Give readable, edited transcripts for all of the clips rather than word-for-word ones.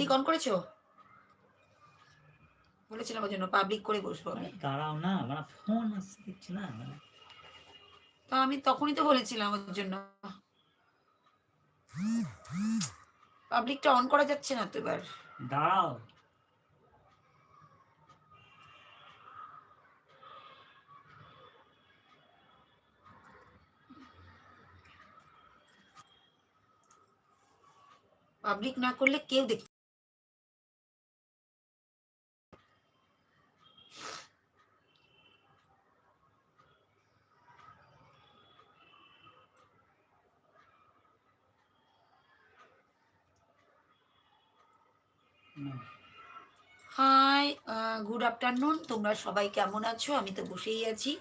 Public on করেছো? বলেছিলাম ওই জন্য পাবলিক করে বসবো আমি। দাঁড়াও না, মানে ফোন আসছে দেখছি না, তো আমি তখনই তো বলেছিলাম ওর জন্য। পাবলিকটা অন করা যাচ্ছে না তো এবার। দাঁড়াও। পাবলিক না করলে কেউ দেখতে হাই, গুড আফটারনুন। তোমরা সবাই কেমন আছো? আমি তো বসেই আছি।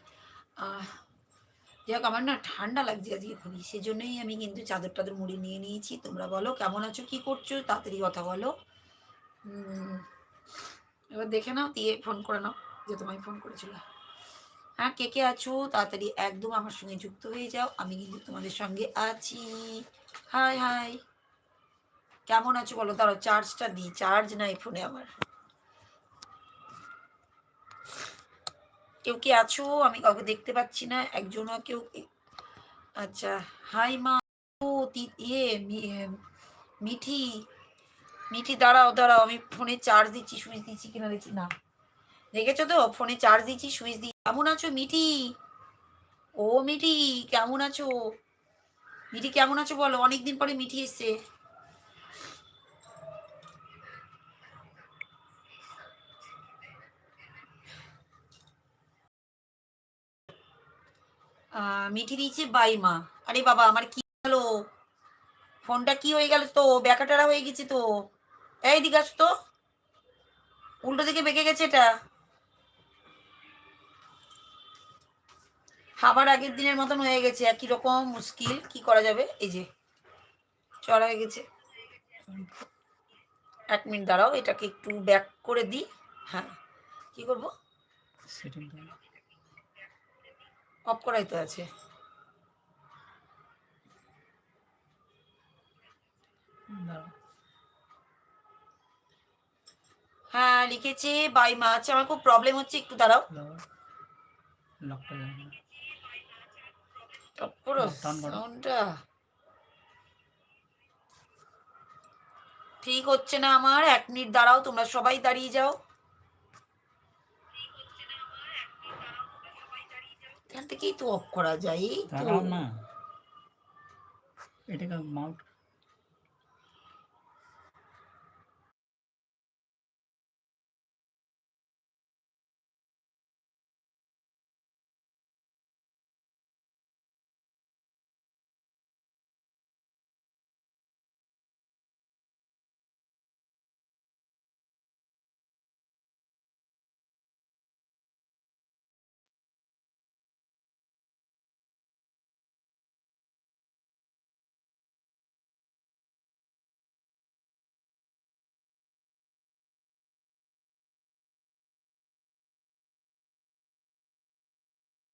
যাক, আমার না ঠান্ডা লাগছে আজকে খুবই, সেজন্যই আমি কিন্তু চাদর টাদর মুড়ি নিয়ে নিয়েছি। তোমরা বলো কেমন আছো, কি করছো, তাড়াতাড়ি কথা বলো। এবার দেখে নাও, দিয়ে ফোন করে নাও যে তোমায় ফোন করেছিল। হ্যাঁ, কে কে আছো তাড়াতাড়ি একদম আমার সঙ্গে যুক্ত হয়ে যাও, আমি কিন্তু তোমাদের সঙ্গে আছি। হাই হাই, কেমন আছো বলো। দাঁড়াও চার্জটা দিই, চার্জ নাই ফোনে আমার। কেউ কি আছো? আমি কাউকে দেখতে পাচ্ছি না, একজনও কেউ। আচ্ছা, হাই মা। ও মিঠি, মিঠি দাঁড়াও দাঁড়াও, আমি ফোনে চার্জ দিচ্ছি, সুইচ দিচ্ছি কিনা দেখি। না, দেখেছো তো ফোনে চার্জ দিচ্ছি, সুইচ দিই। কেমন আছো মিঠি? ও মিঠি, কেমন আছো? মিঠি কেমন আছো বলো, অনেকদিন পরে মিঠি এসছে। মিঠি দিয়েছে বাই মা। আরে বাবা, আমার কি হলো? ফোনটা কি হয়ে গেল তো, ব্যাকাটারা হয়ে গেছে তো। এই দিকে আসো তো, উল্টো দিকে বেঁকে গেছে এটা। আবার আগের দিনের মতন হয়ে গেছে, একই রকম মুশকিল, কি করা যাবে। এই যে চড়া হয়ে গেছে। 1 মিনিট দাঁড়াও, এটাকে একটু ব্যাক করে দিই। হ্যাঁ, কি করবো? অফ করাই তো আছে। হ্যাঁ, লিখেছে বাই মা। আচ্ছা, আমার খুব প্রবলেম হচ্ছে, একটু দাঁড়াও। পুরো সাউন্ডটা ঠিক হচ্ছে না আমার। 1 মিনিট দাঁড়াও, তোমরা সবাই দাঁড়িয়ে যাও। এখান থেকেই তো অফ করা যায়, এই তো। না, এটাকে মাউন্ট